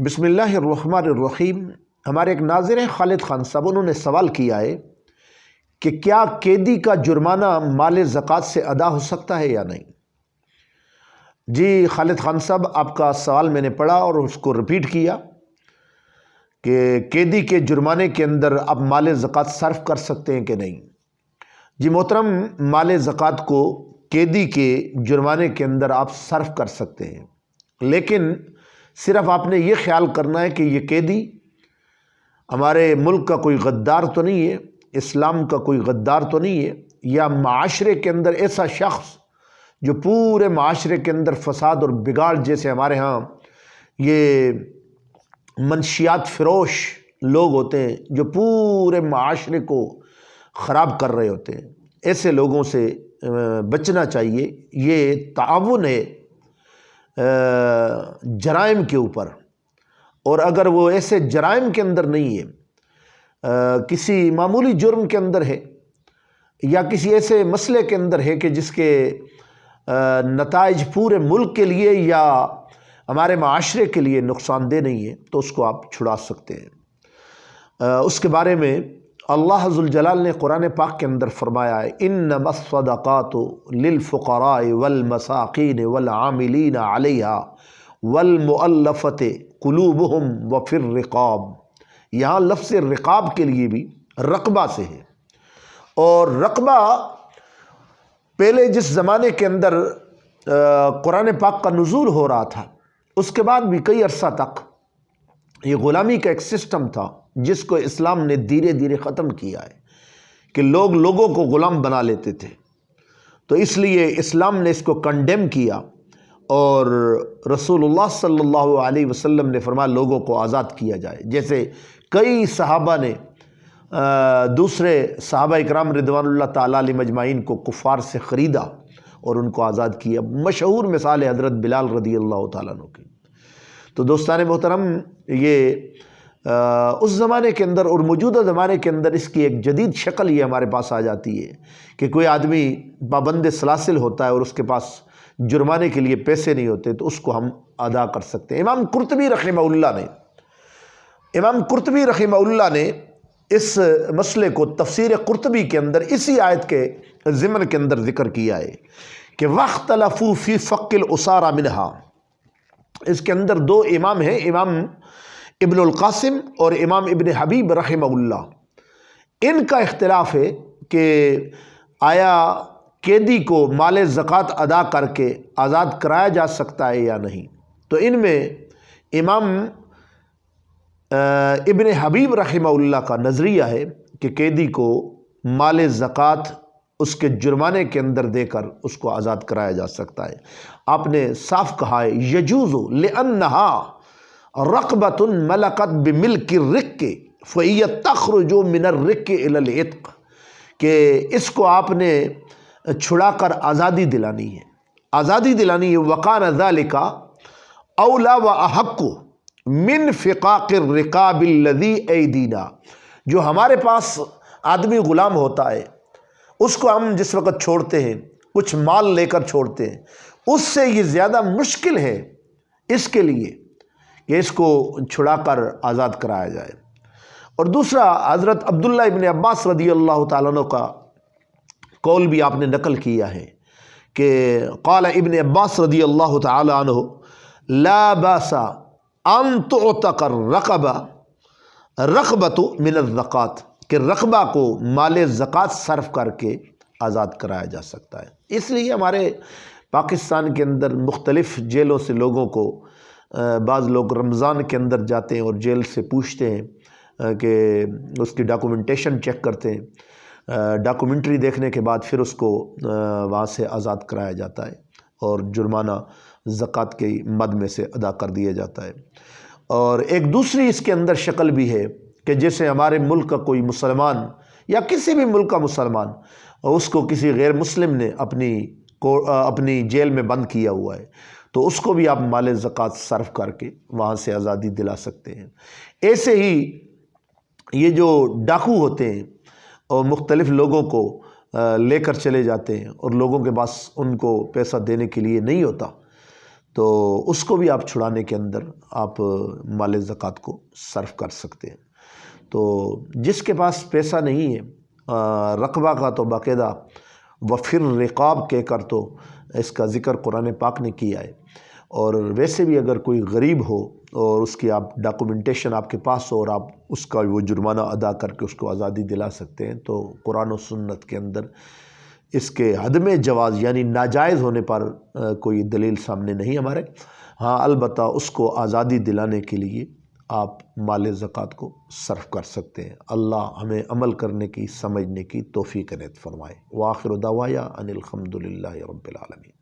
بسم اللہ الرحمن الرحیم۔ ہمارے ایک ناظر ہیں خالد خان صاحب، انہوں نے سوال کیا ہے کہ کیا قیدی کا جرمانہ مال زکوٰۃ سے ادا ہو سکتا ہے یا نہیں؟ جی خالد خان صاحب، آپ کا سوال میں نے پڑھا اور اس کو ریپیٹ کیا کہ قیدی کے جرمانے کے اندر آپ مال زکوٰۃ صرف کر سکتے ہیں کہ نہیں۔ جی محترم، مال زکوٰۃ کو قیدی کے جرمانے کے اندر آپ صرف کر سکتے ہیں، لیکن صرف آپ نے یہ خیال کرنا ہے کہ یہ قیدی ہمارے ملک کا کوئی غدار تو نہیں ہے، اسلام کا کوئی غدار تو نہیں ہے، یا معاشرے کے اندر ایسا شخص جو پورے معاشرے کے اندر فساد اور بگاڑ، جیسے ہمارے ہاں یہ منشیات فروش لوگ ہوتے ہیں جو پورے معاشرے کو خراب کر رہے ہوتے ہیں، ایسے لوگوں سے بچنا چاہیے۔ یہ تعاون ہے جرائم کے اوپر، اور اگر وہ ایسے جرائم کے اندر نہیں ہے، کسی معمولی جرم کے اندر ہے یا کسی ایسے مسئلے کے اندر ہے کہ جس کے نتائج پورے ملک کے لیے یا ہمارے معاشرے کے لیے نقصان دہ نہیں ہے، تو اس کو آپ چھڑا سکتے ہیں۔ اس کے بارے میں اللہ ذوالجلال نے قرآن پاک کے اندر فرمایا ہے، انما الصدقات للفقراء والمساکین والعاملین علیہا والمؤلفۃ قلوبہم وفی الرقاب۔ یہاں لفظ رقاب کے لیے بھی رقبہ سے ہے، اور رقبہ پہلے جس زمانے کے اندر قرآن پاک کا نزول ہو رہا تھا، اس کے بعد بھی کئی عرصہ تک یہ غلامی کا ایک سسٹم تھا جس کو اسلام نے دھیرے دھیرے ختم کیا ہے کہ لوگ لوگوں کو غلام بنا لیتے تھے، تو اس لیے اسلام نے اس کو کنڈیم کیا، اور رسول اللہ صلی اللہ علیہ وسلم نے فرمایا لوگوں کو آزاد کیا جائے۔ جیسے کئی صحابہ نے دوسرے صحابہ اکرام رضوان اللہ تعالیٰ علیہ مجمعین کو کفار سے خریدا اور ان کو آزاد کیا۔ مشہور مثال ہے حضرت بلال رضی اللہ تعالیٰ عنہ کی۔ تو دوستان محترم، یہ اس زمانے کے اندر اور موجودہ زمانے کے اندر اس کی ایک جدید شکل یہ ہمارے پاس آ جاتی ہے کہ کوئی آدمی پابند سلاسل ہوتا ہے اور اس کے پاس جرمانے کے لیے پیسے نہیں ہوتے، تو اس کو ہم ادا کر سکتے ہیں۔ امام قرطبی رحمہ اللہ نے اس مسئلے کو تفسیر قرطبی کے اندر اسی آیت کے ضمن کے اندر ذکر کیا ہے کہ وَاخْتَلَفُوا فِي فَقِّ الْأُسَارَ مِنْهَا۔ اس کے اندر دو امام ہیں، امام ابن القاسم اور امام ابن حبیب رحمہ اللہ۔ ان کا اختلاف ہے کہ آیا قیدی کو مال زکوٰۃ ادا کر کے آزاد کرایا جا سکتا ہے یا نہیں۔ تو ان میں امام ابن حبیب رحمہ اللہ کا نظریہ ہے کہ قیدی کو مال زکوٰۃ اس کے جرمانے کے اندر دے کر اس کو آزاد کرایا جا سکتا ہے۔ آپ نے صاف کہا ہے یجوز لأنها رقبۃ ملکت بملک الرق فهي تخرج من الرق الى العتق، کہ اس کو آپ نے چھڑا کر آزادی دلانی ہے۔ وکان ذلک اولا واحق من فقاق الرقاب الذی ایدینا، جو ہمارے پاس آدمی غلام ہوتا ہے، اس کو ہم جس وقت چھوڑتے ہیں کچھ مال لے کر چھوڑتے ہیں، اس سے یہ زیادہ مشکل ہے اس کے لیے کہ اس کو چھڑا کر آزاد کرایا جائے۔ اور دوسرا، حضرت عبداللہ ابن عباس رضی اللہ تعالیٰ عنہ کا قول بھی آپ نے نقل کیا ہے کہ قال ابن عباس رضی اللہ تعالیٰ عنہ لا باس ان تعتق الرقبہ رقبۃ من الزکوٰۃ، کہ رقبہ کو مال زکوٰۃ صرف کر کے آزاد کرایا جا سکتا ہے۔ اس لیے ہمارے پاکستان کے اندر مختلف جیلوں سے لوگوں کو بعض لوگ رمضان کے اندر جاتے ہیں اور جیل سے پوچھتے ہیں کہ اس کی ڈاکومنٹیشن چیک کرتے ہیں، ڈاکومنٹری دیکھنے کے بعد پھر اس کو وہاں سے آزاد کرایا جاتا ہے اور جرمانہ زکوٰۃ کے مد میں سے ادا کر دیا جاتا ہے۔ اور ایک دوسری اس کے اندر شکل بھی ہے کہ جیسے ہمارے ملک کا کوئی مسلمان یا کسی بھی ملک کا مسلمان، اس کو کسی غیر مسلم نے اپنی جیل میں بند کیا ہوا ہے، تو اس کو بھی آپ مال زکوٰۃ صرف کر کے وہاں سے آزادی دلا سکتے ہیں۔ ایسے ہی یہ جو ڈاکو ہوتے ہیں اور مختلف لوگوں کو لے کر چلے جاتے ہیں اور لوگوں کے پاس ان کو پیسہ دینے کے لیے نہیں ہوتا، تو اس کو بھی آپ چھڑانے کے اندر آپ مال زکوٰۃ کو صرف کر سکتے ہیں۔ تو جس کے پاس پیسہ نہیں ہے، رقبہ کا تو باقاعدہ وفر رقاب کہہ کر تو اس کا ذکر قرآن پاک نے کیا ہے، اور ویسے بھی اگر کوئی غریب ہو اور اس کی آپ ڈاکومنٹیشن آپ کے پاس ہو اور آپ اس کا وہ جرمانہ ادا کر کے اس کو آزادی دلا سکتے ہیں، تو قرآن و سنت کے اندر اس کے عدم جواز یعنی ناجائز ہونے پر کوئی دلیل سامنے نہیں ہمارے۔ ہاں البتہ اس کو آزادی دلانے کے لیے آپ مال زکوٰۃ کو صرف کر سکتے ہیں۔ اللہ ہمیں عمل کرنے کی، سمجھنے کی توفیق عنایت فرمائے۔ وآخر دعوایا ان الحمد للہ رب العالمین۔